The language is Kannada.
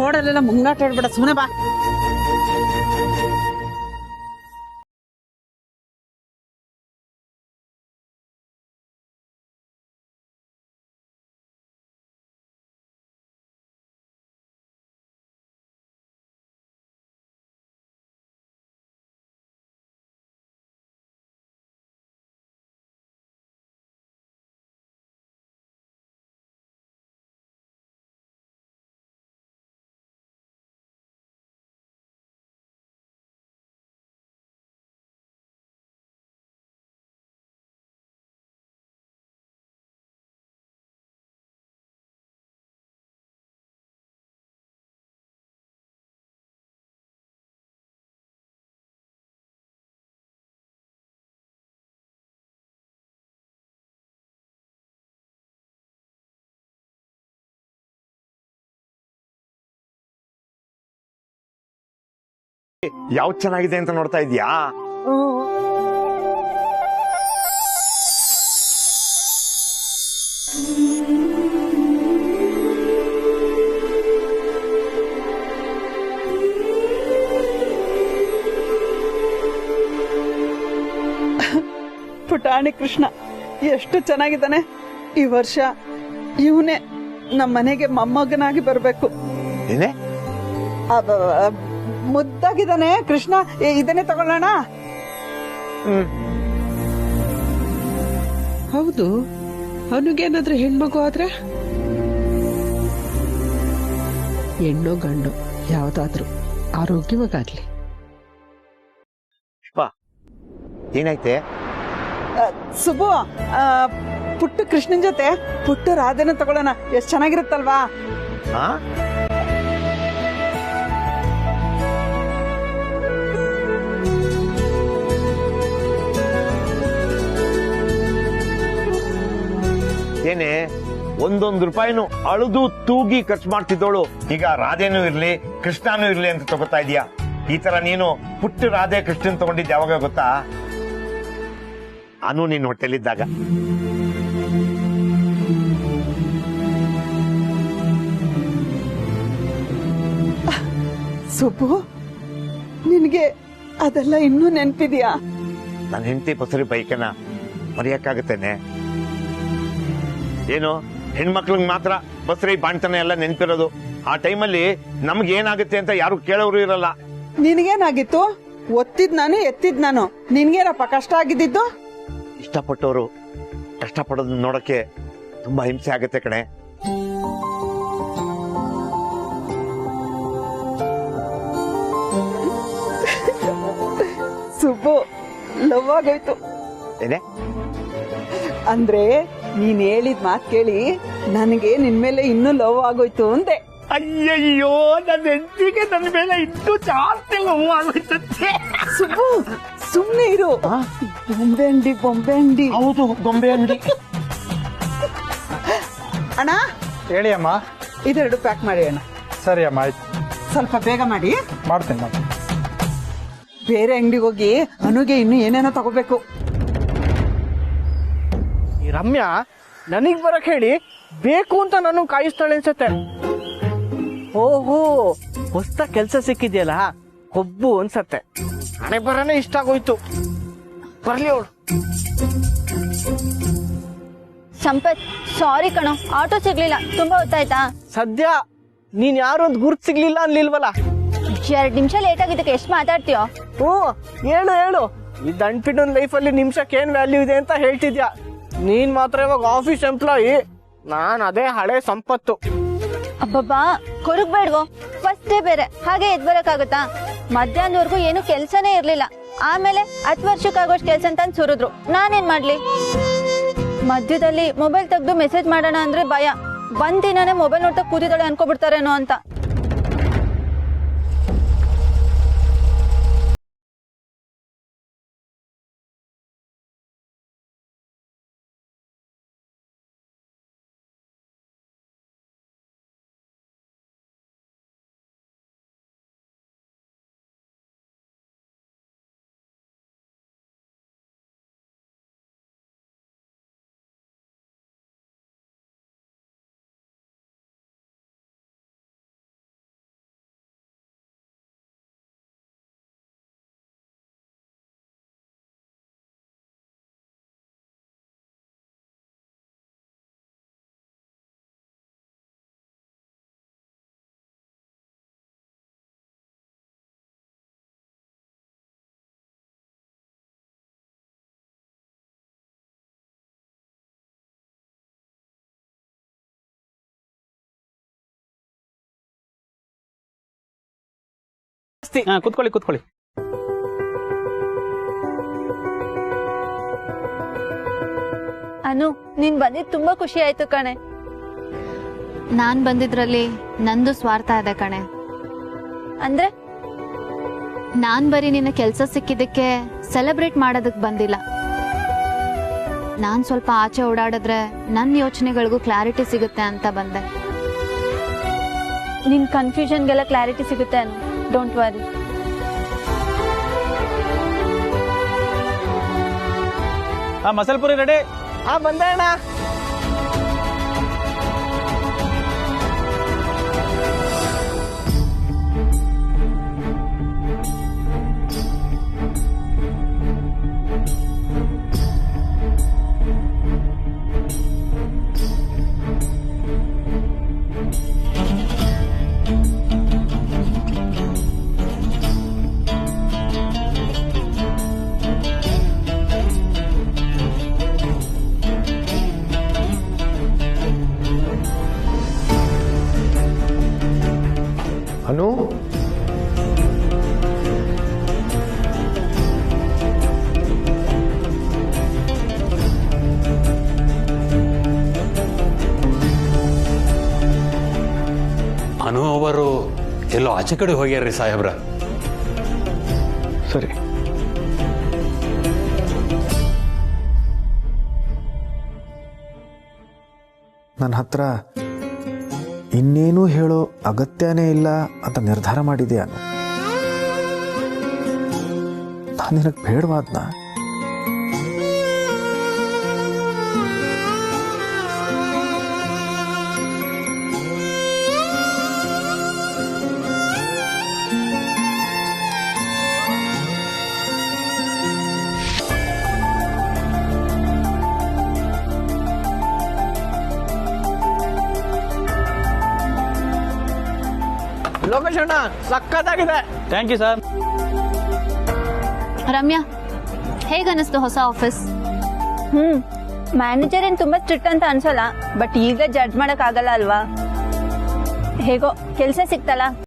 ರೋಡಲ್ಲೆಲ್ಲ ಮುಂಗಾಟ ಹೇಳ್ಬೇಡ, ಸುಮ್ಮನೆ ಬಾ. ಯಾವ್ದು ಚೆನ್ನಾಗಿದೆ ಅಂತ ನೋಡ್ತಾ ಇದ್ಯಾ? ಪುಟಾಣಿ ಕೃಷ್ಣ ಎಷ್ಟು ಚೆನ್ನಾಗಿದ್ದಾನೆ. ಈ ವರ್ಷ ಇವನೇ ನಮ್ಮ ಮನೆಗೆ ಮೊಮ್ಮಗನಾಗಿ ಬರ್ಬೇಕು. ಏನೇ ಮುದ್ದಾಗಿದ್ದಾನೆ ಕೃಷ್ಣ, ಇದನ್ನೇ ತಗೊಳ್ಳೋಣ. ಹೌದು, ಅವನಿಗೇನಾದ್ರೂ ಹೆಣ್ಮಗು ಆದ್ರೆ ಹೆಣ್ಣು ಗಂಡು ಯಾವ್ದಾದ್ರು ಆರೋಗ್ಯವಾಗ್ಲಿ. ಏನಾಯ್ತೆ? ಸುಬ್ಬು, ಪುಟ್ಟ ಕೃಷ್ಣನ್ ಜೊತೆ ಪುಟ್ಟ ರಾಧೆನ ತಗೊಳ್ಳೋಣ. ಎಷ್ಟ್ ಚೆನ್ನಾಗಿರುತ್ತಲ್ವಾ? ಏನೇ ಒಂದೊಂದು ರೂಪಾಯಿನೂ ಅಳುದು ತೂಗಿ ಖರ್ಚು ಮಾಡ್ತಿದ್ದೋಳು ಈಗ ರಾಧೆನೂ ಇರ್ಲಿ ಕೃಷ್ಣನೂ ಇರ್ಲಿ ಅಂತ ತಗೋತಾ ಇದೀಯಾ? ಈ ತರ ನೀನು ಪುಟ್ಟ ರಾಧೆ ಕೃಷ್ಣನ್ ತಗೊಂಡಿದ್ ಯಾವಾಗ ಗೊತ್ತಾ? ನಾನು ನಿನ್ನ ಹೊಟ್ಟೆಲಿದ್ದಾಗ. ಸುಬ್ಬು, ನಿನ್ಗೆ ಅದೆಲ್ಲ ಇನ್ನೂ ನೆನ್ಪಿದ್ಯಾ? ನನ್ನ ಹೆಂಡತಿ ಬಸರಿ ಬೈಕನ್ನ ಮರೆಯಕ್ಕಾಗತ್ತೇನೆ? ಏನು ಹೆಣ್ಮಕ್ಳಿಗೆ ಮಾತ್ರ ಬಸರಿ ಬಾಣ್ತನ ಎಲ್ಲ ನೆನ್ಪಿರೋದು. ಆ ಟೈಮಲ್ಲಿ ನಮ್ಗೆ ಏನಾಗುತ್ತೆ ಅಂತ ಯಾರು ಕೇಳೋರು ಇರಲ್ಲ. ನಿನ್ಗೇನಾಗಿತ್ತು? ಒತ್ತಿದ್ ನಾನು, ಎತ್ತಿದ್ ನಾನು. ನಿನ್ಗೇನಪ್ಪ ಕಷ್ಟ ಆಗಿದ್ದು? ಇಷ್ಟಪಟ್ಟವರು ಕಷ್ಟಪಡೋದನ್ನ ನೋಡಕ್ಕೆ ತುಂಬಾ ಹಿಂಸೆ ಆಗತ್ತೆ ಕಣೆ. ಸುಬ್ಬು, ಲವ್ ಆಗೋಯ್ತು. ಏನೇ ಅಂದ್ರೆ ನೀನ್ ಹೇಳಿದ್ ಮಾತ್ ಕೇಳಿ ನನಗೆ ನಿನ್ ಮೇಲೆ ಇನ್ನೂ ಲವ್ ಆಗೋಯ್ತು ಅಂದೆ. ಅಯ್ಯಯ್ಯೋ, ನನ್ನ ಹೆಂಡತಿಗೆ ನನ್ನ ಮೇಲೆ ಇನ್ನೂ ಜಾಸ್ತಿ ಲವ್ ಆಗೋಯ್ತಂತೆ. ಸುಬ್ಬು, ಸುಮ್ನೆ ಇರು. ಬೊಂಬೆ ಅಂಡಿ, ಬೊಂಬೆ ಅಂಡಿ. ಹೌದು, ಗೊಂಬೆ ಅಂಡಿ. ಅಣ್ಣ, ಹೇಳಿ ಅಮ್ಮ. ಇದೆರಡು ಪ್ಯಾಕ್ ಮಾಡಿ ಅಣ್ಣ. ಸರಿ ಅಮ್ಮ, ಆಯ್ತು. ಸ್ವಲ್ಪ ಬೇಗ ಮಾಡಿ. ಮಾಡ್ತೀನಿ. ಬೇರೆ ಅಂಗಡಿಗೆ ಹೋಗಿ ಅನುಗೆ ಇನ್ನು ಏನೇನೋ ತಗೋಬೇಕು. ಈ ರಮ್ಯಾ ನನಗ್ ಬರಕ್ ಹೇಳಿ ಬೇಕು ಅಂತ ನಾನು ಕಾಯಿಸ್ತಾಳೆ ಅನ್ಸತ್ತೆ. ಓಹೋ, ಹೊಸ್ತ ಕೆಲ್ಸ ಸಿಕ್ಕಿದ್ಯಲ್ಲ, ಕೊಬ್ಬು ಅನ್ಸತ್ತೆ. ಹಣೆ ಬರನೇ ಇಷ್ಟ ಆಗೋಯ್ತು. ಬರ್ಲಿ ಅವಳು. ಸಂಪತ್, ಸಾರಿ ಕಣೋ, ಆಟೋ ಸಿಗ್ಲಿಲ್ಲ. ತುಂಬಾ ಹೊತ್ತಾಯ್ತಾ? ಸದ್ಯ ನೀನ್ ಯಾರು ಅಂತ ಗುರ್ತ್ ಸಿಗ್ಲಿಲ್ಲ ಅನ್ಲಿಲ್ವಲ್ಲ. 2 ನಿಮಿಷ ಲೇಟ್ ಆಗಿದ್ದಕ್ಕೆ ಎಷ್ಟು ಮಾತಾಡ್ತೀಯೋ? ಹೇಳು ಹೇಳು. ಈ ದಂಡ್ಪಿನ ಲೈಫಲ್ಲಿ ನಿಮಿಷಕ್ಕೆ ಏನ್ ವ್ಯಾಲ್ಯೂ ಇದೆ ಅಂತ ಹೇಳ್ತಿದ್ಯಾ. ನೀನ್ ಮಾತ್ರ ಇವಾಗ ಆಫೀಸ್ ಎಂಪ್ಲಾಯಿ, ನಾನ್ ಅದೇ ಹಳೆ ಸಂಪತ್ತು. ಅಬ್ಬಬ್ಬಾ, ಕೊರಗ್ಬೇಡ್ವೋ. ಫಸ್ಟ್ ಡೇ ಬೇರೆ, ಹಾಗೆ ಎದ್ ಬರಕ್ಕಾಗತ್ತಾ? ಮಧ್ಯಾಹ್ನವರೆಗೂ ಏನು ಕೆಲ್ಸನೇ ಇರ್ಲಿಲ್ಲ. ಆಮೇಲೆ 10 ವರ್ಷಕ್ಕಾಗೋಷ್ಟು ಕೆಲ್ಸ ಅಂತ ಸುರಿದ್ರು. ನಾನೇನ್ ಮಾಡ್ಲಿ? ಮಧ್ಯದಲ್ಲಿ ಮೊಬೈಲ್ ತೆಗ್ದು ಮೆಸೇಜ್ ಮಾಡೋಣ ಅಂದ್ರೆ ಭಯ. ಬಂದಿನೇ ಮೊಬೈಲ್ ನೋಡ್ತಾ ಕೂತಿದ್ದಾಳೆ ಅನ್ಕೋಬಿಡ್ತಾರೇನೋ ಅಂತ. ಕೂತ್ಕೊಳ್ಳಿ ಕೂತ್ಕೊಳ್ಳಿ. ಅನು, ನೀನ್ ಬಂದಿದ್ ತುಂಬಾ ಖುಷಿ ಆಯ್ತು ಕಣೆ. ನಾನ್ ಬಂದಿದ್ರಲ್ಲಿ ನಂದು ಸ್ವಾರ್ಥ ಇದೆ ಕಣೆ. ಅಂದ್ರೆ ನಾನ್ ಬರೀ ನಿನ್ನ ಕೆಲ್ಸ ಸಿಕ್ಕಿದ್ದಕ್ಕೆ ಸೆಲೆಬ್ರೇಟ್ ಮಾಡೋದಕ್ ಬಂದಿಲ್ಲ. ನಾನ್ ಸ್ವಲ್ಪ ಆಚೆ ಓಡಾಡಿದ್ರೆ ನನ್ನ ಯೋಚನೆಗಳಿಗೂ ಕ್ಲಾರಿಟಿ ಸಿಗುತ್ತೆ ಅಂತ ಬಂದೆ. ನಿನ್ ಕನ್ಫ್ಯೂಷನ್ಗೆಲ್ಲ ಕ್ಲಾರಿಟಿ ಸಿಗುತ್ತೆ ಅನು, ಡೋಂಟ್ ವರಿ. ಮಸಾಲೆ ಪುರಿ ರೆಡಿ. ಬಂದೆ ಅಣ್ಣ. ಅನು, ಅನು ಅವರು ಎಲ್ಲೋ ಆಚೆ ಕಡೆ ಹೋಗ್ಯಾರ್ರಿ ಸಾಹೇಬ್ರ. ಸರಿ. ನನ್ನ ಹತ್ರ ಇನ್ನೇನೂ ಹೇಳೋ ಅಗತ್ಯನೇ ಇಲ್ಲ ಅಂತ ನಿರ್ಧಾರ ಮಾಡಿದ್ಯಾ? ನಾನು ನಿನಗೆ ಬೇಡವಾದ್ನ? ಲೋಕೇಶ್ ಅಣ್ಣ ಸಕ್ಕತ್ತಾಗಿದೆ. Thank you sir. ರಮ್ಯಾ, ಹೇಗನ್ನಿಸ್ತು ಹೊಸ ಆಫೀಸ್? ಮ್ಯಾನೇಜರ್ ಏನ್ ತುಂಬಾ ಸ್ಟ್ರಿಕ್ಟ್ ಅಂತ ಅನ್ಸಲ್ಲ, ಬಟ್ ಈಗ ಜಡ್ಜ್ ಮಾಡಕ್ ಆಗಲ್ಲ ಅಲ್ವಾ. ಹೇಗೋ ಕೆಲ್ಸ ಸಿಕ್ತಲ್ಲ,